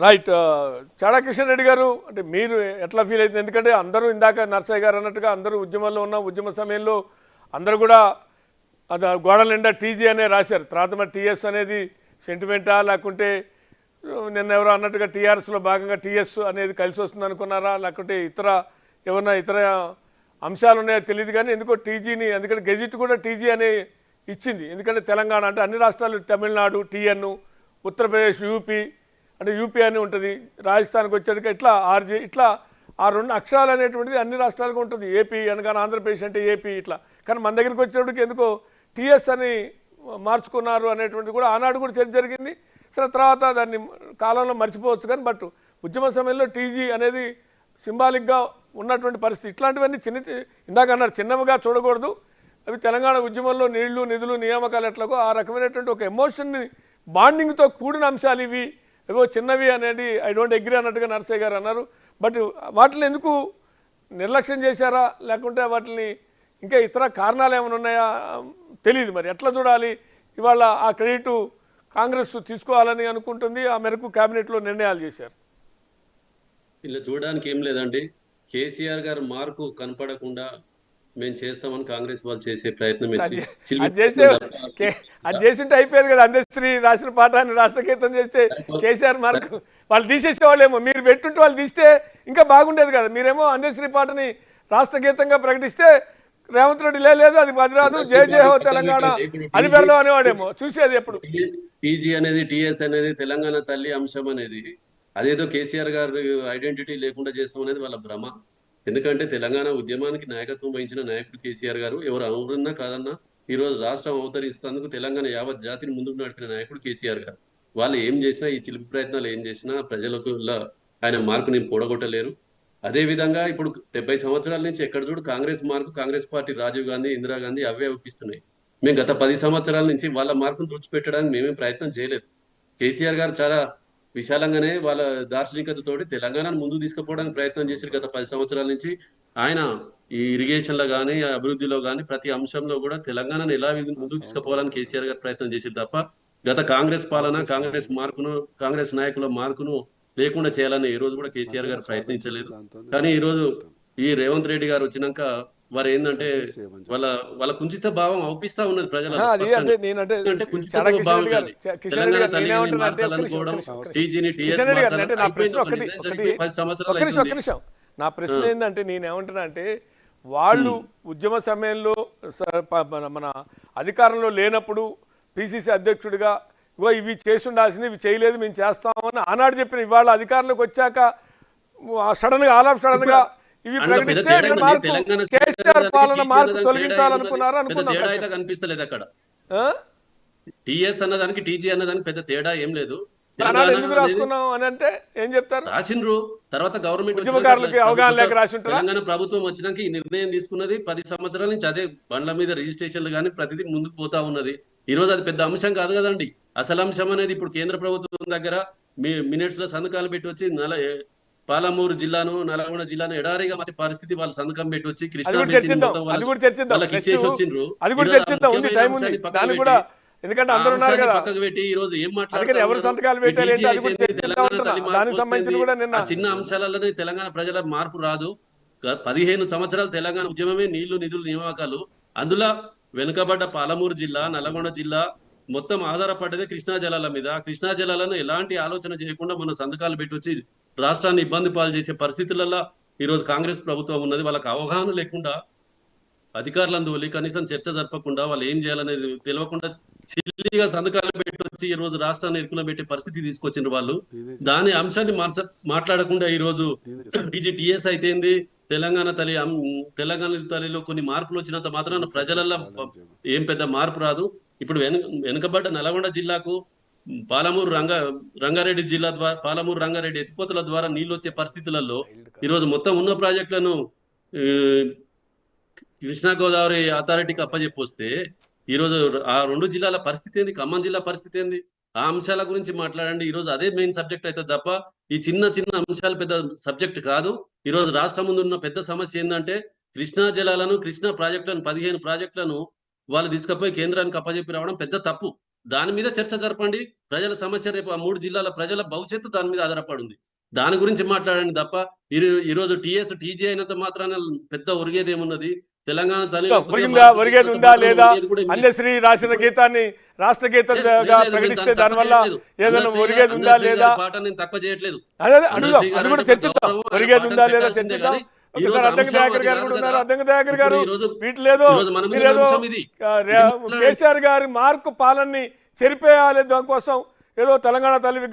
Right. Chada Kishan Reddy గారు, అంటే మీరు ఎట్లా ఫీల్ అవుతుంది? ఎందుకంటే అందరూ ఇందాక నర్సయ్య గారు అన్నట్టుగా అందరూ ఉద్యమంలో ఉన్న ఉద్యమ సమయంలో అందరూ కూడా అది గోడల నిండా టీజీ అనే రాశారు. తర్వాత మరి టీఎస్ అనేది సెంటిమెంటా, లేకుంటే నిన్న ఎవరో అన్నట్టుగా టీఆర్ఎస్లో భాగంగా టీఎస్ అనేది కలిసి వస్తుంది అనుకున్నారా, లేకుంటే ఏమన్నా ఇతర అంశాలు ఉన్నాయో తెలియదు. కానీ ఎందుకో టీజీని, ఎందుకంటే గెజిట్ కూడా టీజీ అనే ఇచ్చింది. ఎందుకంటే తెలంగాణ అంటే అన్ని రాష్ట్రాలు, తమిళనాడు టీఎన్, ఉత్తరప్రదేశ్ యూపీ అంటే యూపీ అని ఉంటుంది, రాజస్థాన్కి వచ్చేటికి ఇట్లా ఆర్జీ, ఇట్లా ఆ రెండు అక్షరాలు అనేటువంటిది అన్ని రాష్ట్రాలకు ఉంటుంది. ఏపీ అనగానే ఆంధ్రప్రదేశ్ అంటే ఏపీ ఇట్లా. కానీ మన దగ్గరికి వచ్చేటికి ఎందుకో టీఎస్ అని మార్చుకున్నారు అనేటువంటిది కూడా ఆనాడు కూడా చర్చ జరిగింది. సరే, తర్వాత దాన్ని కాలంలో మర్చిపోవచ్చు. కానీ బట్ ఉద్యమ సమయంలో టీజీ అనేది సింబాలిక్గా ఉన్నటువంటి పరిస్థితి. ఇట్లాంటివన్నీ ఇందాక అన్నారు చిన్నవిగా చూడకూడదు. అవి తెలంగాణ ఉద్యమంలో నీళ్లు నిధులు నియామకాలు ఎట్లాగో ఆ రకమైనటువంటి ఒక ఎమోషన్ని బాండింగ్తో కూడిన అంశాలు ఇవి, ఏవో చిన్నవి అనేది ఐ డోంట్ అగ్రీ అన్నట్టుగా నర్సయ్య గారు అన్నారు. బట్ వాటిని ఎందుకు నిర్లక్ష్యం చేశారా, లేకుంటే వాటిని ఇంకా ఇతర కారణాలు ఏమైనా ఉన్నాయా తెలియదు. మరి ఎట్లా చూడాలి? ఇవాళ ఆ క్రెడిట్ కాంగ్రెస్ తీసుకోవాలని అనుకుంటుంది, ఆ మేరకు కేబినెట్లో నిర్ణయాలు చేశారు. ఇలా చూడడానికి ఏం లేదండి. కేసీఆర్ గారు మార్కు కనపడకుండా మేము చేస్తామని కాంగ్రెస్ వాళ్ళు చేసే ప్రయత్నం అది చేసింటే అయిపోయేది కదా. అందశ్రీ రాసిన పాఠాన్ని రాష్ట్రగీతం చేస్తే కేసీఆర్ మార్కు వాళ్ళు తీసేసేవాళ్ళేమో. మీరు పెట్టుంటే వాళ్ళు తీస్తే ఇంకా బాగుండేది కదా. మీరేమో అందశ్రీ పాటని రాష్ట్రగీతంగా ప్రకటిస్తే రేవంత్ రెడ్డి లేదు అది పదిరాదు జయ జయ హో తెలంగాణ అది పెడదాం అనేవాడేమో. చూసేది ఎప్పుడు టీజీ అనేది టీఎస్ అనేది తెలంగాణ తల్లి అంశం అనేది అదేదో కేసీఆర్ గారు ఐడెంటిటీ లేకుండా చేస్తాం అనేది వాళ్ళ భ్రమ. ఎందుకంటే తెలంగాణ ఉద్యమానికి నాయకత్వం వహించిన నాయకుడు కేసీఆర్ గారు. ఎవరు అవునన్నా కాదన్నా ఈ రోజు రాష్ట్రం అవతరిస్తేందుకు తెలంగాణ యావత్ జాతిని ముందుకు నడిపిన నాయకుడు కేసీఆర్ గారు. వాళ్ళు ఏం చేసినా, ఈ చిలిపి ప్రయత్నాలు ఏం చేసినా ప్రజలకు ఆయన మార్కుని పొడగొట్టలేరు. అదే విధంగా ఇప్పుడు 70 సంవత్సరాల నుంచి ఎక్కడ చూడు కాంగ్రెస్ మార్కు, కాంగ్రెస్ పార్టీ రాజీవ్ గాంధీ, ఇందిరాగాంధీ అవే ఒప్పిస్తున్నాయి. మేము గత 10 సంవత్సరాల నుంచి వాళ్ళ మార్కును తుడిచిపెట్టడానికి మేమేం ప్రయత్నం చేయలేదు. కేసీఆర్ గారు చాలా విశాలంగానే వాళ్ళ దార్శనికతతోటి తెలంగాణను ముందుకు తీసుకుపోవడానికి ప్రయత్నం చేశారు గత 10 సంవత్సరాల నుంచి. ఆయన ఈ ఇరిగేషన్లో కానీ, అభివృద్ధిలో కానీ ప్రతి అంశంలో కూడా తెలంగాణను ఎలా ముందుకు తీసుకుపోవాలని కేసీఆర్ గారు ప్రయత్నం చేశారు తప్ప గత కాంగ్రెస్ పాలన, కాంగ్రెస్ మార్కును, కాంగ్రెస్ నాయకుల మార్కును లేకుండా చేయాలని ఈ రోజు కూడా కేసీఆర్ గారు ప్రయత్నించలేదు. కానీ ఈ రోజు ఈ రేవంత్ రెడ్డి గారు వచ్చినాక వారు ఏంటంటే వాళ్ళ కుంచిత భావం అవుపిస్తా ఉన్నది ప్రజలు. నా ప్రశ్న ఏంటంటే నేనేమంటున్నా అంటే వాళ్ళు ఉద్యమ సమయంలో మన అధికారంలో లేనప్పుడు పిసిసి అధ్యక్షుడిగా ఇగో ఇవి చేసి ఉండాల్సింది, ఇవి చేయలేదు, మేము చేస్తామని ఆనాడు చెప్పిన, ఇవాళ అధికారంలోకి వచ్చాక సడన్ గా ఆల్ ఆఫ్ సడన్ గా ఇవి ప్రకటిస్తే కేసీఆర్ పాలన మార్పు తొలగించాలనుకున్నారు అనుకున్నాం. కనిపిస్తలేదు అక్కడ. టీఎస్ అన్నదానికి టీజీ అన్నదానికి పెద్ద తేడా ఏం లేదు. ఎందుకు రాసుకున్నాం అని అంటే ఏం చెప్తారు? రాసిండ్రు. తర్వాత గవర్నమెంట్ ఉద్యమకారులకి అవగాహన లేక రాసి ఉంటారు. తెలంగాణ ప్రభుత్వం వచ్చినాక ఈ నిర్ణయం తీసుకున్నది. 10 సంవత్సరాల నుంచి అదే బండ్ల మీద రిజిస్ట్రేషన్లు కానీ ప్రతిదీ ముందుకు పోతా ఉన్నది. ఈ రోజు అది పెద్ద అంశం కాదు కదండి. అసలు అంశం అనేది ఇప్పుడు కేంద్ర ప్రభుత్వం దగ్గర మినిట్స్ లో సంతకాలు పెట్టి వచ్చి పాలమూరు జిల్లాను, నల్గొండ జిల్లాను ఎడారిగా మంచి పరిస్థితి వాళ్ళు సంతకం పెట్టి వచ్చి కృష్ణా వాళ్ళకి ఇచ్చేసి వచ్చిండ్రు. ఎందుకంటే అందరూ ఉన్నారు కదా పక్కకు పెట్టి ఈ రోజు ఏం ఎవరు సంతకాలు పెట్టారు చిన్న అంశాలలోనే తెలంగాణ ప్రజల మార్పు రాదు. 15 సంవత్సరాలు తెలంగాణ ఉద్యమమే నీళ్లు నిధులు నియామకాలు. అందులో వెనుకబడ్డ పాలమూరు జిల్లా, నల్గొండ జిల్లా మొత్తం ఆధారపడ్డదే కృష్ణా జలాల మీద. కృష్ణా జలాలను ఎలాంటి ఆలోచన చేయకుండా మన సంతకాలు పెట్టి వచ్చి రాష్ట్రాన్ని ఇబ్బంది పాలు చేసే పరిస్థితులలో ఈ రోజు కాంగ్రెస్ ప్రభుత్వం ఉన్నది. వాళ్ళకి అవగాహన లేకుండా అధికారులందువల్లి కనీసం చర్చ జరపకుండా వాళ్ళు ఏం చేయాలనేది తెలియకుండా సిల్లిగా సంతకాలు పెట్టి వచ్చి ఈ రోజు రాష్ట్రాన్ని ఇరుకులో పెట్టే పరిస్థితి తీసుకొచ్చిండ్రు వాళ్ళు. దాని అంశాన్ని మాట్లాడకుండా ఈ రోజు టీఎస్ అయితేంది, తెలంగాణ తల్లిలో కొన్ని మార్పులు వచ్చినంత మాత్రాన ప్రజలలో ఏం పెద్ద మార్పు రాదు. ఇప్పుడు వెనుకబడ్డ నల్గొండ జిల్లాకు పాలమూరు రంగారెడ్డి జిల్లా ద్వారా, పాలమూరు రంగారెడ్డి ఎత్తిపోతల ద్వారా నీళ్లు వచ్చే పరిస్థితులలో ఈరోజు మొత్తం ఉన్న ప్రాజెక్టులను కృష్ణా గోదావరి అథారిటీకి అప్పచెప్పొస్తే ఈరోజు ఆ 2 జిల్లాల పరిస్థితి ఏంది, ఖమ్మం జిల్లా పరిస్థితి ఏంది, ఆ అంశాల గురించి మాట్లాడండి. ఈరోజు అదే మెయిన్ సబ్జెక్ట్ అవుతుంది తప్ప ఈ చిన్న చిన్న అంశాలు పెద్ద సబ్జెక్ట్ కాదు. ఈరోజు రాష్ట్రం ముందు ఉన్న పెద్ద సమస్య ఏంటంటే కృష్ణా జలాలను, కృష్ణా ప్రాజెక్టులను 15 ప్రాజెక్టులను వాళ్ళు తీసుకుపోయి కేంద్రానికి అప్పచెప్పి రావడం పెద్ద తప్పు. దాని మీద చర్చ జరపండి. ప్రజల సమస్య రేపు ఆ 3 జిల్లాల ప్రజల భవిష్యత్తు దాని మీద ఆధారపడి ఉంది. దాని గురించి మాట్లాడండి తప్ప ఈరోజు టీఎస్ టీజీ అయినంత మాత్రాన పెద్ద ఒరిగేది ఏమున్నది? తెలంగాణ తల్లి ఒరిగేది ఉందా లేదా? అన్యశ్రీ రాసిన గీతాన్ని రాష్ట్ర గీతంగా ప్రకటిస్తే దానివల్ల ఏదైనా ఒరిగేది ఉందా లేదా? పాట నేను తక్కువ చేయట్లేదు. అదే అడుగుదాం, అది కూడా చర్చిద్దాం. ఒరిగేది ఉందా లేదా చర్చిద్దాం. ఒకసారి అద్దంకి దయాకర్ గారు కూడా ఉన్నారు. అద్దంకి దయాకర్ గారు వీటిలేదో మీరేదో కేసీఆర్ గారి మార్కు పాలనని చెరిపేయాలి, దానికోసం ఏదో తెలంగాణ తల్లి